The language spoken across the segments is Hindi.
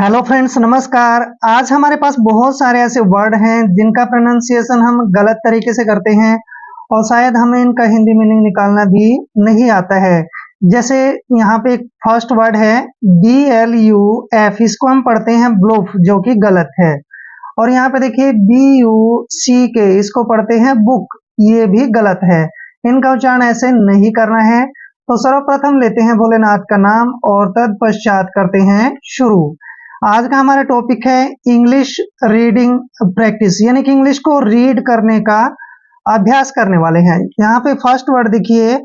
हेलो फ्रेंड्स, नमस्कार। आज हमारे पास बहुत सारे ऐसे वर्ड हैं जिनका प्रोनाउंसिएशन हम गलत तरीके से करते हैं और शायद हमें इनका हिंदी मीनिंग निकालना भी नहीं आता है। जैसे यहाँ पे एक फर्स्ट वर्ड है BLUF, इसको हम पढ़ते हैं ब्लूफ, जो कि गलत है। और यहाँ पे देखिए BUCK, इसको पढ़ते हैं बुक, ये भी गलत है। इनका उच्चारण ऐसे नहीं करना है। तो सर्वप्रथम लेते हैं भोलेनाथ का नाम और तत्पश्चात करते हैं शुरू। आज का हमारा टॉपिक है इंग्लिश रीडिंग प्रैक्टिस, यानी कि इंग्लिश को रीड करने का अभ्यास करने वाले हैं। यहाँ पे फर्स्ट वर्ड देखिए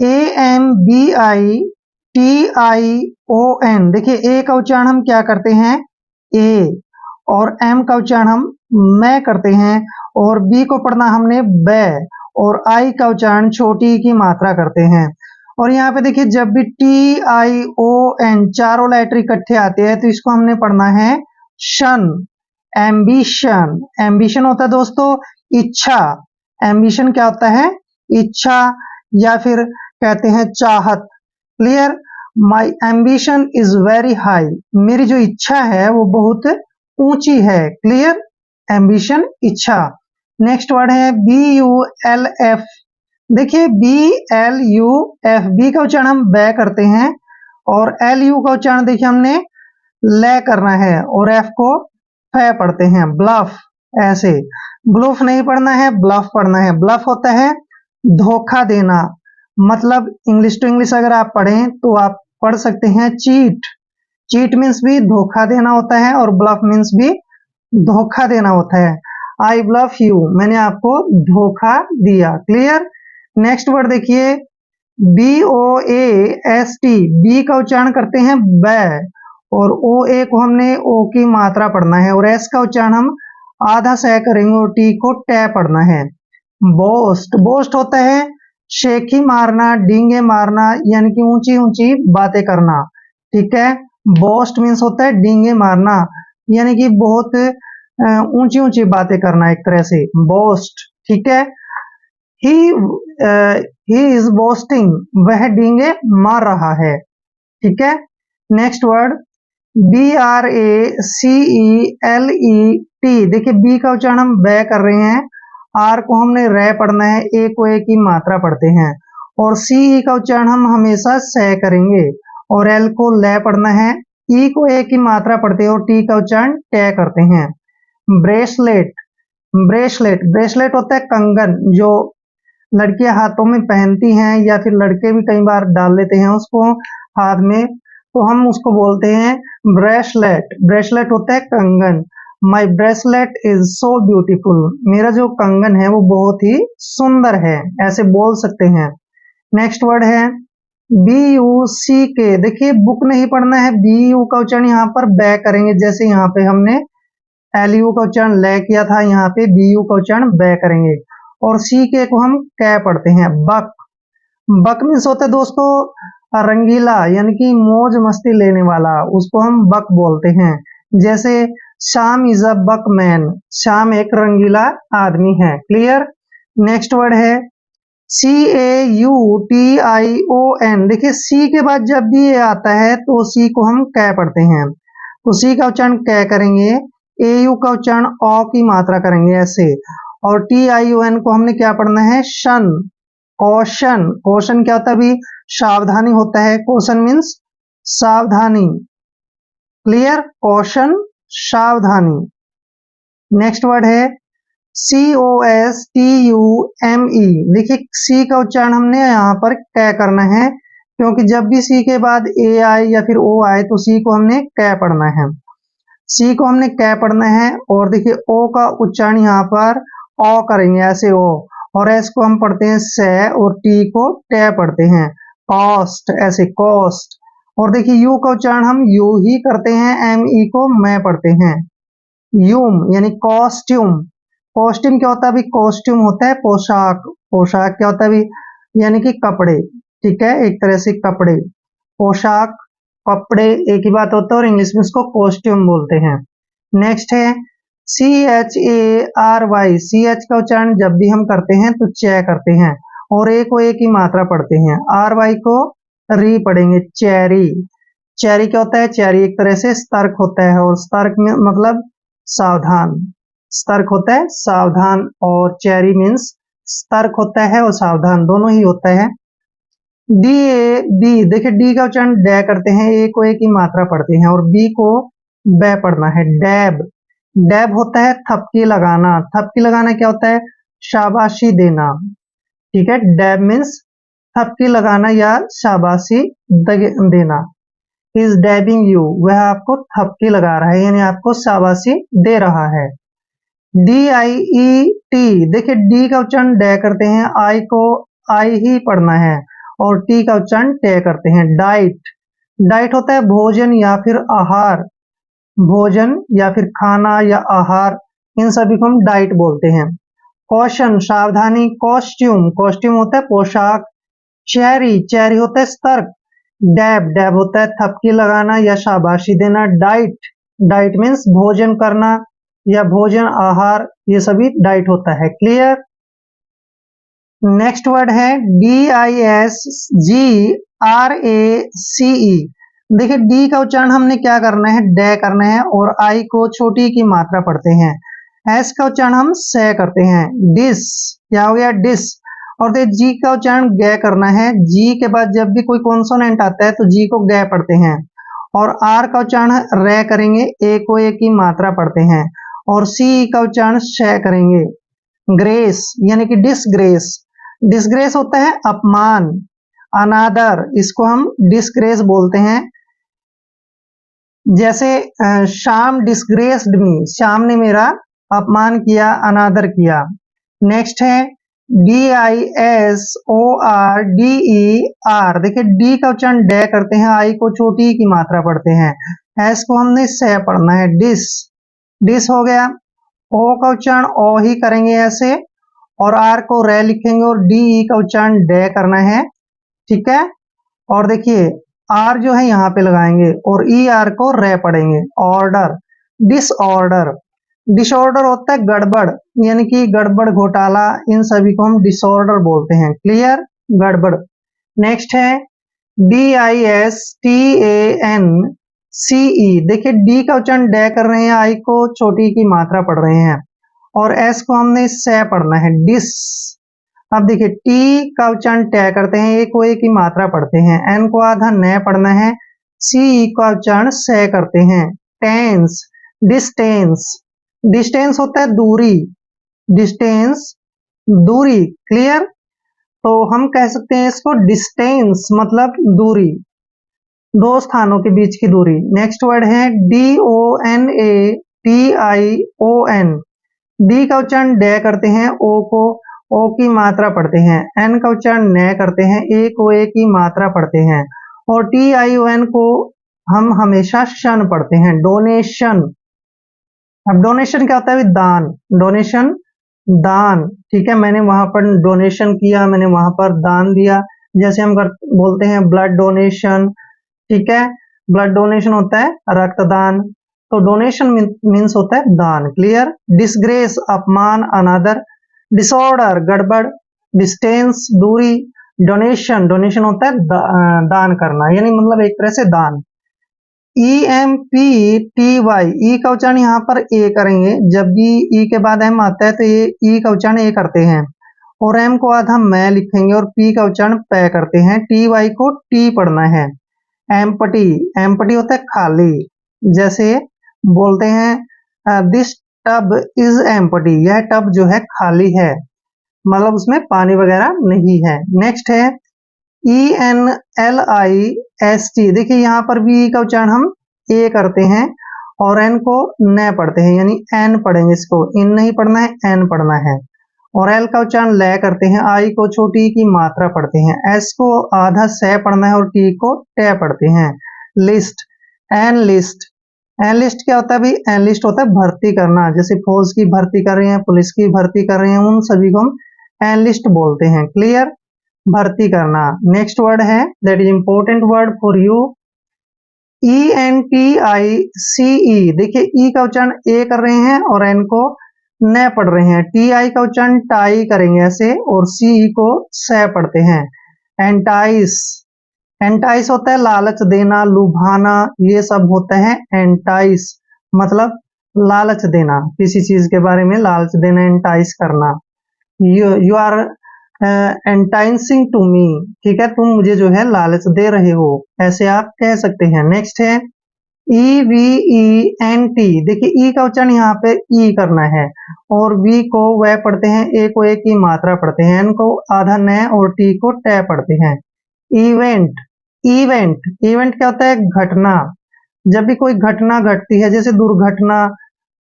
AMBITION। देखिए ए का उच्चारण हम क्या करते हैं, ए, और एम का उच्चारण हम मैं करते हैं, और बी को पढ़ना हमने बै, और आई का उच्चारण छोटी की मात्रा करते हैं। और यहाँ पे देखिए जब भी TION चारों लेटर इकट्ठे आते हैं तो इसको हमने पढ़ना है शन। एम्बिशन, एम्बिशन होता है दोस्तों इच्छा। एम्बिशन क्या होता है, इच्छा, या फिर कहते हैं चाहत। Clear, my ambition is very high, मेरी जो इच्छा है वो बहुत ऊंची है। क्लियर, एम्बिशन इच्छा। नेक्स्ट वर्ड है BULF। देखिए BLUF, बी का उच्चारण हम बै करते हैं, और LU का उच्चारण देखिए हमने ले करना है, और F को फै पढ़ते हैं, ब्लफ। ऐसे ब्लूफ नहीं पढ़ना है, ब्लफ पढ़ना है। ब्लफ होता है धोखा देना, मतलब इंग्लिश टू इंग्लिश अगर आप पढ़ें तो आप पढ़ सकते हैं चीट। चीट मीन्स भी धोखा देना होता है, और ब्लफ मीन्स भी धोखा देना होता है। आई ब्लफ यू, मैंने आपको धोखा दिया। क्लियर। नेक्स्ट वर्ड देखिए BOAST, बी का उच्चारण करते हैं बै, और OA को हमने ओ की मात्रा पढ़ना है, और एस का उच्चारण हम आधा सह करेंगे, और टी को टे पढ़ना है। बोस्ट, बोस्ट होता है शेखी मारना, डींगे मारना, यानी कि ऊंची ऊंची बातें करना। ठीक है, बोस्ट मीन्स होता है डींगे मारना, यानी कि बहुत ऊंची ऊंची बातें करना, एक तरह से बोस्ट। ठीक है, ही इज बोस्टिंग, वह डींगे मार रहा है। ठीक है। Next word BRACELET। देखिए बी का उच्चारण हम बै कर रहे हैं, आर को हमने रे पढ़ना है, ए को ए की मात्रा पढ़ते हैं, और CE का उच्चारण हम हमेशा सह करेंगे, और एल को ले पढ़ना है, ई को ए की मात्रा पढ़ते हैं, और टी का उच्चारण टे करते हैं। ब्रेसलेट, ब्रेसलेट, ब्रेसलेट होता है कंगन, जो लड़कियां हाथों में पहनती हैं, या फिर लड़के भी कई बार डाल लेते हैं उसको हाथ में, तो हम उसको बोलते हैं ब्रेसलेट। ब्रेसलेट होता है कंगन। माई ब्रेसलेट इज सो ब्यूटीफुल, मेरा जो कंगन है वो बहुत ही सुंदर है, ऐसे बोल सकते हैं। नेक्स्ट वर्ड है BUCK। देखिए बुक नहीं पढ़ना है, BU का उच्चारण यहाँ पर बै करेंगे, जैसे यहाँ पे हमने LU का उच्चारण ले किया था, यहाँ पे BU का उच्चारण बै करेंगे, और CK को हम कै पढ़ते हैं, बक। बक मीन्स होता है दोस्तों रंगीला, यानी कि मौज मस्ती लेने वाला, उसको हम बक बोलते हैं। जैसे Shyam is a buck man, Shyam एक रंगीला आदमी है। क्लियर। नेक्स्ट वर्ड है CAUTION। देखिए सी के बाद जब भी ये आता है तो सी को हम कै पढ़ते हैं, तो सी का उच्चारण कै करेंगे, AU का उच्चारण ओ की मात्रा करेंगे ऐसे, और TION को हमने क्या पढ़ना है, शन। कौशन, कौशन क्या होता है अभी, सावधानी होता है, कौशन मीन्स सावधानी। क्लियर, कौशन सावधानी। नेक्स्ट वर्ड है COSTUME। देखिए सी का उच्चारण हमने यहाँ पर कै करना है, क्योंकि जब भी सी के बाद ए आए या फिर ओ आए तो सी को हमने कै पढ़ना है, सी को हमने कै पढ़ना है। और देखिए ओ का उच्चारण यहाँ पर ओ करेंगे ऐसे ओ, और एस को हम पढ़ते हैं से, और टी को टे पढ़ते हैं, कॉस्ट, ऐसे कॉस्ट। और देखिए यू का उच्चारण हम यू ही करते हैं, ME को मैं पढ़ते हैं, यूम, यानी कॉस्ट्यूम। कॉस्ट्यूम क्या होता है अभी, कॉस्ट्यूम होता है पोशाक। पोशाक क्या होता है अभी, यानी कि कपड़े। ठीक है, एक तरह से कपड़े, पोशाक, कपड़े एक ही बात होता है, और इंग्लिश में इसको कॉस्ट्यूम बोलते हैं। नेक्स्ट है CHARY। CH का उच्चारण जब भी हम करते हैं तो चे करते हैं, और ए को ए की मात्रा पढ़ते हैं, RY को री पढ़ेंगे, चेरी। चेरी क्या होता है? चेरी एक तरह से सतर्क होता है, और सतर्क में मतलब सावधान, सतर्क होता है सावधान, और चेरी मीन्स सतर्क होता है और सावधान दोनों ही होता है। डी ए बी, देखिए डी का उच्चारण डै करते हैं, ए को ए की मात्रा पढ़ते हैं, और बी को बै पढ़ना है। डैब, डैब होता है थपकी लगाना। थपकी लगाना क्या होता है? शाबाशी देना। ठीक है, डैब मीन्स थपकी लगाना या शाबाशी देना। इज डैबिंग यू, वह आपको थपकी लगा रहा है, यानी आपको शाबाशी दे रहा है। डी आई ई टी, देखिए डी का उच्चारण डै करते हैं, आई को आई ही पढ़ना है, और टी का उच्चारण टे करते हैं। डाइट, डाइट होता है भोजन या फिर आहार, भोजन या फिर खाना या आहार, इन सभी को हम डाइट बोलते हैं। कॉशन, सावधानी। कॉस्ट्यूम, कॉस्ट्यूम होता है पोशाक। चेरी, चेरी होता है सतर्क। डैब, डैब होता है थपकी लगाना या शाबाशी देना। डाइट, डाइट मीन्स भोजन करना या भोजन आहार, ये सभी डाइट होता है। क्लियर? नेक्स्ट वर्ड है DISGRACE। देखिए डी का उच्चारण हमने क्या करना है? डे करना है, और आई को छोटी की मात्रा पढ़ते हैं। एस का उच्चारण हम से करते हैं। डिस, क्या हो गया? डिस। और देखिए जी का उच्चारण गे करना है। जी के बाद जब भी कोई कॉन्सोनेंट आता है तो जी को गे पढ़ते हैं। और आर का उच्चारण रे करेंगे, ए को ए की मात्रा पढ़ते हैं, और सी का उच्चारण शे करेंगे। ग्रेस यानी कि डिसग्रेस, डिसग्रेस होता है अपमान। अनादर, इसको हम डिसग्रेस बोलते हैं। जैसे श्याम डिसग्रेस्ड मी, श्याम ने मेरा अपमान किया, अनादर किया। नेक्स्ट है DISORDER, देखिए डी का उच्चारण डे करते हैं, आई को छोटी की मात्रा पढ़ते हैं, एस को हमने से पढ़ना है। डिस, डिस हो गया। ओ का उच्चारण ओ ही करेंगे ऐसे, और आर को रे लिखेंगे, और डी ई का उच्चारण डे करना है। ठीक है, और देखिए आर जो है यहाँ पे लगाएंगे, और ई आर को रे पढ़ेंगे। ऑर्डर, डिसऑर्डर, डिसऑर्डर होता है गड़बड़, यानी कि गड़बड़ घोटाला, इन सभी को हम डिसऑर्डर बोलते हैं। क्लियर? गड़बड़। नेक्स्ट है DISTANCE, देखिए डी का उच्चारण डे कर रहे हैं, आई को छोटी की मात्रा पढ़ रहे हैं, और एस को हमने से पढ़ना है। डिस। अब देखिए टी का उच्चारण टे करते हैं, ए को ए की मात्रा पढ़ते हैं, एन को आधा न पढ़ना है, सी का उच्चारण से करते हैं। टेंस, डिस्टेंस, डिस्टेंस होता है दूरी, डिस्टेंस दूरी। क्लियर? तो हम कह सकते हैं इसको डिस्टेंस मतलब दूरी, दो स्थानों के बीच की दूरी। नेक्स्ट वर्ड है DONATION, डी का उच्चारण डे करते हैं, ओ को ओ की मात्रा पढ़ते हैं, एन का उच्चारण न करते हैं, ए को ए की मात्रा पढ़ते हैं, और TION को हम हमेशा शन पढ़ते हैं। डोनेशन, अब डोनेशन क्या होता है? दान, डोनेशन दान। ठीक है, मैंने वहां पर डोनेशन किया, मैंने वहां पर दान दिया, जैसे हम बोलते हैं ब्लड डोनेशन। ठीक है, ब्लड डोनेशन होता है रक्तदान, तो डोनेशन मीन्स होता है दान। क्लियर? डिसग्रेस अपमान, अनादर। डिसऑर्डर गड़बड़। डिस्टेंस दूरी। डोनेशन, डोनेशन होता है दान करना, यानी मतलब एक तरह से दान। EMPTY, ई का उच्चारण यहाँ पर ए करेंगे, जब भी ई के बाद एम आता है तो ये ई का उच्चारण ए करते हैं, और एम को आधा मैं लिखेंगे, और पी का उच्चारण पै करते हैं, TY को टी पढ़ना है। एम्पटी, एम्पटी होता है खाली, जैसे बोलते हैं दिस टब इज एम्पटी, यह टब जो है खाली है, मतलब उसमें पानी वगैरह नहीं है। नेक्स्ट है ENLIST, देखिए यहाँ पर भी ई का उच्चारण हम ए करते हैं, और एन को न पढ़ते हैं, यानी एन पढ़ेंगे, इसको इन नहीं पढ़ना है, एन पढ़ना है। और एल का उच्चारण ले करते हैं, आई को छोटी की मात्रा पढ़ते हैं, एस को आधा से पढ़ना है, और टी को टे पढ़ते हैं। List, enlist, enlist क्या होता है भाई? एन लिस्ट होता है भर्ती करना, जैसे फौज की भर्ती कर रहे हैं, पुलिस की भर्ती कर रहे हैं, उन सभी को हम एन लिस्ट बोलते हैं। क्लियर? भर्ती करना। नेक्स्ट वर्ड है that is important word for you, ENTICE, देखिए ई का उच्चारण ए कर रहे हैं, और एन को न पढ़ रहे हैं, TI का उच्चारण टाई करेंगे ऐसे, और CE को से पढ़ते हैं। एंटाइस, एंटाइस होता है लालच देना, लुभाना, ये सब होते हैं एंटाइस, मतलब लालच देना, किसी चीज के बारे में लालच देना, एंटाइस करना। You are enticing to me, ठीक है, तुम मुझे जो है लालच दे रहे हो, ऐसे आप कह सकते हैं। नेक्स्ट है E V E N T, देखिए ई का उच्चारण यहाँ पे ई करना है, और वी को वह पढ़ते हैं, ए को ए की मात्रा पढ़ते हैं, एन को आधा न और टी को ट पढ़ते हैं। इवेंट, इवेंट, इवेंट क्या होता है? घटना। जब भी कोई घटना घटती है, जैसे दुर्घटना,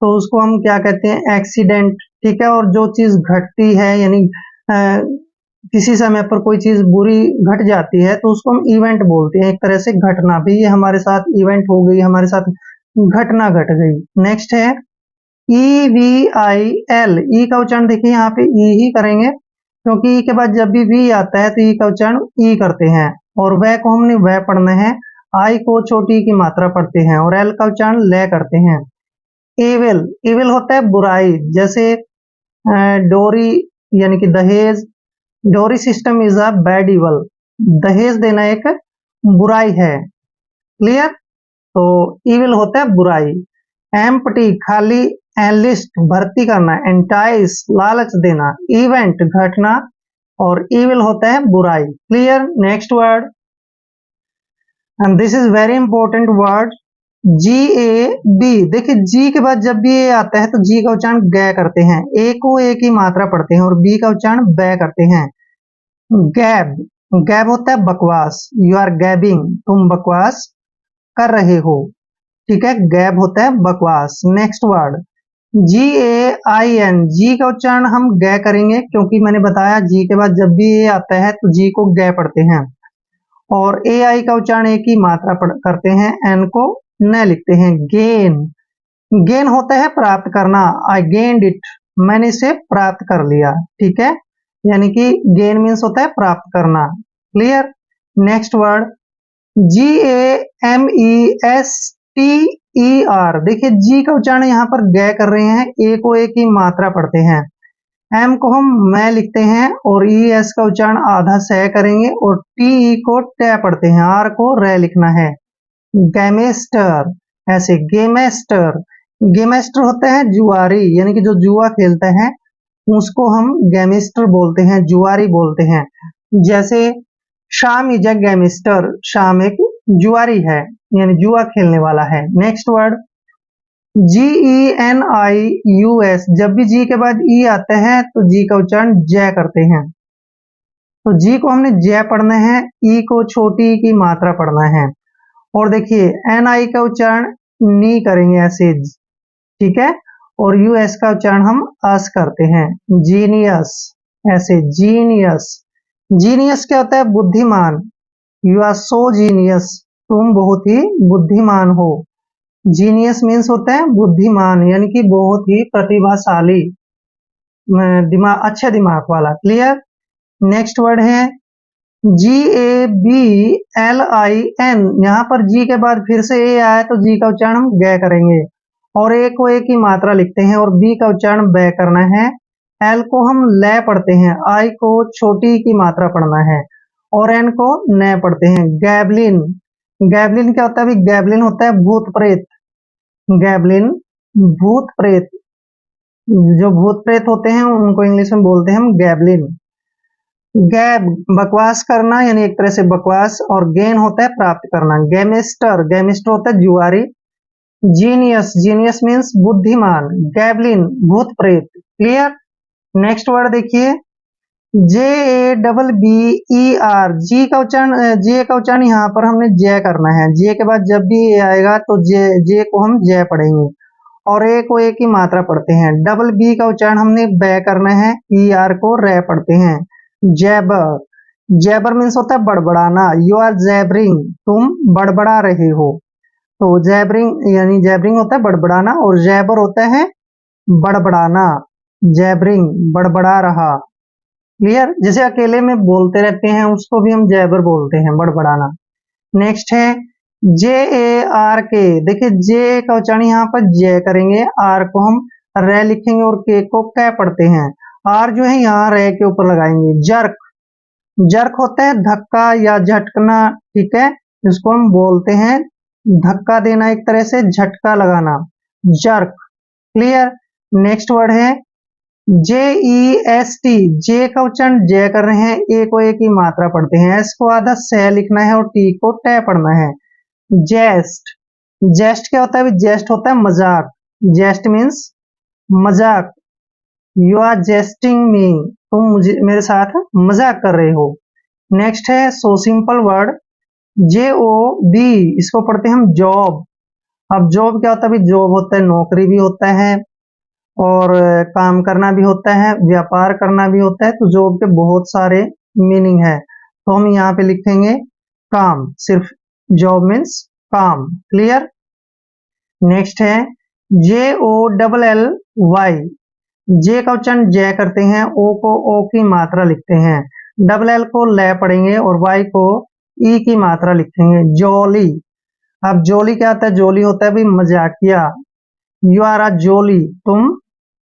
तो उसको हम क्या कहते हैं? एक्सीडेंट, ठीक है। और जो चीज घटती है, यानी किसी समय पर कोई चीज बुरी घट जाती है, तो उसको हम इवेंट बोलते हैं, एक तरह से घटना भी, ये हमारे साथ इवेंट हो गई, हमारे साथ घटना घट गई। नेक्स्ट है ई वी आई एल, ई का उच्चारण देखिए यहाँ पे ई ही करेंगे, क्योंकि ई के बाद जब भी वी आता है तो ई का उच्चारण ई करते हैं, और वह को हमने वह पढ़ना है, आई को छोटी की मात्रा पढ़ते हैं, और एल का उच्चारण ले करते हैं। एविल, एविल होता है बुराई, जैसे डोरी यानी कि दहेज, डोरी system is a bad evil, दहेज देना एक बुराई है, क्लियर। तो इविल होता है बुराई। एम्प्टी खाली, एनलिस्ट भर्ती करना, एंटाइस लालच देना, इवेंट घटना, और इविल होता है बुराई, clear. Next word, and this is very important word, G A B, देखिए जी के बाद जब भी ए आता है तो जी का उच्चारण ग करते हैं, ए को ए की मात्रा पढ़ते हैं, और बी का उच्चारण ब करते हैं। गैब, गैब होता है बकवास, यू आर गैबिंग, तुम बकवास कर रहे हो, ठीक है, गैब होता है बकवास। Next word, G A I N, G का उच्चारण हम ग करेंगे, क्योंकि मैंने बताया जी के बाद जब भी ए आता है तो जी को ग पढ़ते हैं, और ए आई का उच्चारण ए की मात्रा करते हैं, एन को न लिखते हैं। गेन, गेन होता है प्राप्त करना, आई गेन्ड इट, मैंने इसे प्राप्त कर लिया, ठीक है, यानी कि गेन मीन्स होता है प्राप्त करना, clear. Next word, G A M E S T E R, देखिए जी का उच्चारण यहाँ पर ग कर रहे हैं, ए को ए की मात्रा पढ़ते हैं, एम को हम मैं लिखते हैं, और ई एस का उच्चारण आधा सह करेंगे, और टी ई को ट पढ़ते हैं, आर को रे लिखना है। गैमेस्टर, ऐसे गेमेस्टर, गेमेस्टर होता है जुआरी, यानी कि जो जुआ खेलता है उसको हम गैमेस्टर बोलते हैं, जुआरी बोलते हैं। जैसे शाम इज अ गैमेस्टर, शाम एक जुआरी है, यानी जुआ खेलने वाला है। नेक्स्ट वर्ड, जी ई एन आई यू एस, जब भी जी के बाद ई आता है तो जी का उच्चारण जय करते हैं, तो जी को हमने जय पढ़ना है, ई को छोटी की मात्रा पढ़ना है, और देखिए एन आई का उच्चारण नी करेंगे ऐसे, ठीक है, और यू एस का उच्चारण हम अस करते हैं। जीनियस, ऐसे जीनियस, जीनियस क्या होता है? बुद्धिमान, यू आर सो जीनियस, तुम बहुत ही बुद्धिमान हो, जीनियस मीन्स होता है बुद्धिमान, यानी कि बहुत ही प्रतिभाशाली, दिमाग, अच्छा दिमाग वाला, क्लियर। नेक्स्ट वर्ड है G A B L I N, यहाँ पर जी के बाद फिर से ए आया तो जी का उच्चारण हम ग करेंगे, और ए को ए की मात्रा लिखते हैं, और बी का उच्चारण ब करना है, एल को हम ल पढ़ते हैं, आई को छोटी की मात्रा पढ़ना है, और एन को न पढ़ते हैं। गैबलिन, गैबलिन क्या होता है? गैबलिन होता है भूत प्रेत, गैबलिन भूत प्रेत, जो भूत प्रेत होते हैं उनको इंग्लिश में बोलते हैं हम गैबलिन। गैब बकवास करना, यानी एक तरह से बकवास, और गेन होता है प्राप्त करना। गैमेस्टर, गैमेस्टर होता है जुआरी। जीनियस, जीनियस मीन्स बुद्धिमान। गैबलिन भूत प्रेत, क्लियर। नेक्स्ट वर्ड देखिए, J A double B E R, G का उच्चारण, जे का उच्चारण यहाँ पर हमने जय करना है, जे के बाद जब भी ए आएगा तो जे को हम जय पढ़ेंगे, और ए को ए की मात्रा पढ़ते हैं। डबल बी का उच्चारण हमने ब करना है, ई आर को रे पढ़ते हैं। जैबर, जैबर मीन्स होता है बड़बड़ाना, यू आर जैबरिंग, तुम बड़बड़ा रहे हो, तो जैबरिंग यानी जैबरिंग होता है बड़बड़ाना, और जैबर होता है बड़बड़ाना, जैबरिंग बड़बड़ा रहा, क्लियर। जैसे अकेले में बोलते रहते हैं उसको भी हम जैबर बोलते हैं, बड़बड़ाना। नेक्स्ट है जे ए आर के, देखिए जे का उच्चारण यहाँ पर जय करेंगे, आर को हम रे लिखेंगे, और के को कै पढ़ते हैं, आर जो है यहाँ रे के ऊपर लगाएंगे। जर्क, जर्क होता है धक्का या झटकना, ठीक है, इसको हम बोलते हैं धक्का देना, एक तरह से झटका लगाना, जर्क। क्लियर। नेक्स्ट वर्ड है JEST, जे का उच्चारण जय कर रहे हैं, ए को ए की मात्रा पढ़ते हैं, एस को आधा सह लिखना है और टी को टे पढ़ना है। जेस्ट, जेस्ट क्या होता है? जेस्ट होता है मजाक, जेस्ट मीन्स मजाक। यू आर जेस्टिंग मी, तुम मुझे मेरे साथ मजाक कर रहे हो। नेक्स्ट है सो सिंपल वर्ड JOB, इसको पढ़ते हैं हम जॉब। अब जॉब क्या होता है? जॉब होता है नौकरी भी होता है और काम करना भी होता है, व्यापार करना भी होता है, तो जॉब के बहुत सारे मीनिंग है, तो हम यहाँ पे लिखेंगे काम, सिर्फ जॉब मीन्स काम। क्लियर। नेक्स्ट है JOLLY, जे का उच्चारण जय करते हैं, ओ को ओ की मात्रा लिखते हैं, डबल एल को ले पढ़ेंगे और वाई को ई की मात्रा लिखेंगे, जॉली। अब जॉली क्या होता है? जॉली होता है भाई मजाकिया, यू आर अ जॉली, तुम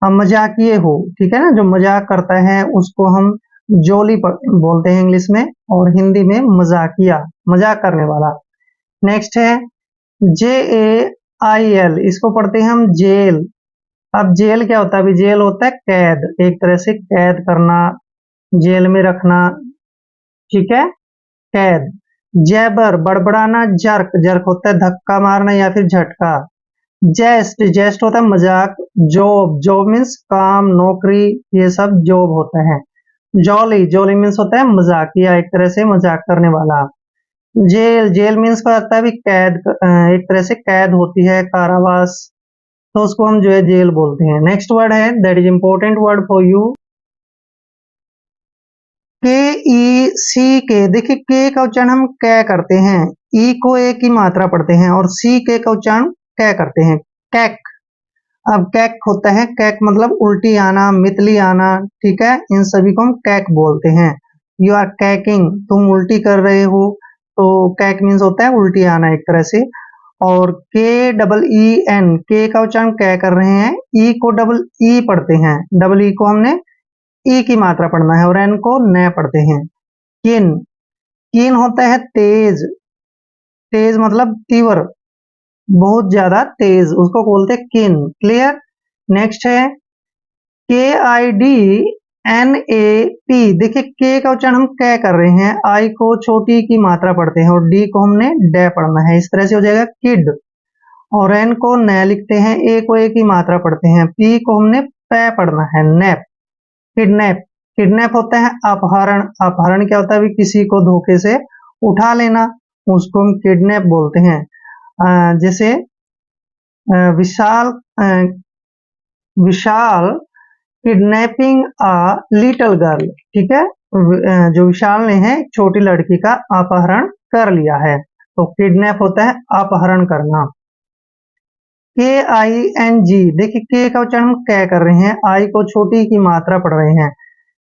मजाकिये हो, ठीक है ना, जो मजाक करता है उसको हम जॉली बोलते हैं इंग्लिश में, और हिंदी में मजाकिया, मजाक करने वाला। नेक्स्ट है JAIL, इसको पढ़ते हैं हम जेल। अब जेल क्या होता है? अभी जेल होता है कैद, एक तरह से कैद करना, जेल में रखना, ठीक है, कैद। जैबर बड़बड़ाना, जर्क, जर्क होता है धक्का मारना या फिर झटका। जेस्ट, जेस्ट होता है मजाक। जॉब, जॉब मीन्स काम, नौकरी, ये सब जॉब होता है। जॉली, जॉली मीन्स होता है मजाकिया, एक तरह से मजाक करने वाला। जेल, जेल मीन्स क्या होता है? भी कैद, एक तरह से कैद होती है, कारावास, तो उसको हम जो है जेल बोलते हैं। नेक्स्ट वर्ड है that is important word for you, KECK। देखिए के का उच्चारण हम कै करते हैं, ई को ए की मात्रा पढ़ते हैं और सी के का उच्चारण कै करते हैं, कैक। अब कैक होता है, कैक मतलब उल्टी आना, मितली आना, ठीक है, इन सभी को हम कैक बोलते हैं। यू आर कैकिंग, तुम उल्टी कर रहे हो, तो कैक मीन्स होता है उल्टी आना एक तरह से। और KEEN, के का उच्चारण कै कर रहे हैं, ई को डबल ई पढ़ते हैं, डबल ई को हमने ई की मात्रा पढ़ना है और एन को न पढ़ते हैं। किन, किन होता है तेज, तेज मतलब तीव्र, बहुत ज्यादा तेज, उसको बोलते हैं किन। क्लियर। नेक्स्ट है KIDNAP, देखिए के का उच्चारण हम कै कर रहे हैं, आई को छोटी की मात्रा पढ़ते हैं और डी को हमने डे पढ़ना है, इस तरह से हो जाएगा किड। और एन को न लिखते हैं, ए को ए की मात्रा पढ़ते हैं, पी को हमने पै पढ़ना है, नैप। किडनैप, किडनैप होता है अपहरण, अपहरण क्या होता है? किसी को धोखे से उठा लेना, उसको हम किडनैप बोलते हैं। जैसे विशाल, विशाल किडनैपिंग अ लिटिल गर्ल, ठीक है, जो विशाल ने है छोटी लड़की का अपहरण कर लिया है, तो किडनैप होता है अपहरण करना। KING, देखिए के का उच्चारण हम कै कर रहे हैं, आई को छोटी की मात्रा पढ़ रहे हैं,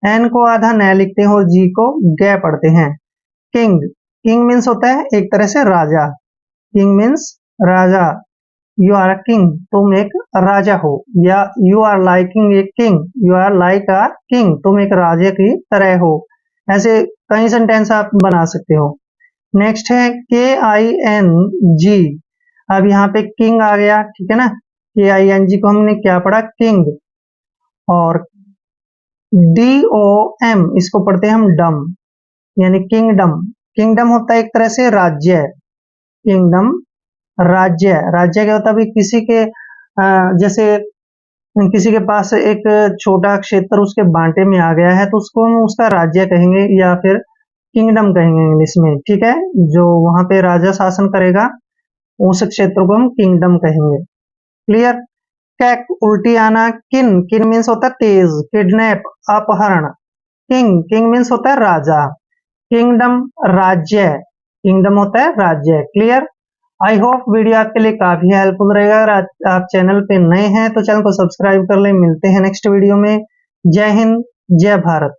एन को आधा न लिखते हैं और जी को गे पढ़ते हैं। किंग, किंग मीन्स होता है एक तरह से राजा, किंग मीन्स राजा, यू आर अ किंग, तुम एक राजा हो, या you are liking a king, you are like a king, तुम एक राजा की तरह हो, ऐसे कई सेंटेंस आप बना सकते हो। नेक्स्ट है KING, अब यहाँ पे किंग आ गया, ठीक है ना, KING को हमने क्या पढ़ा? किंग। और DOM, इसको पढ़ते हैं हम डम, यानी किंगडम, किंगडम होता है एक तरह से राज्य, किंगडम राज्य, राज्य क्या होता है? किसी के जैसे किसी के पास एक छोटा क्षेत्र उसके बांटे में आ गया है, तो उसको हम उसका राज्य कहेंगे या फिर किंगडम कहेंगे इंग्लिश में, ठीक है, जो वहां पे राजा शासन करेगा उस क्षेत्र को हम किंगडम कहेंगे। क्लियर। कैक, उल्टी आना, किन, किन मीन्स होता है तेज, किडनैप अपहरण, किंग, किंग मीन्स होता है राजा, किंगडम राज्य, किंगडम होता है राज्य। क्लियर। आई होप वीडियो आपके लिए काफी हेल्पफुल रहेगा। अगर आप चैनल पे नए हैं तो चैनल को सब्सक्राइब कर लें। मिलते हैं नेक्स्ट वीडियो में। जय हिंद, जय भारत।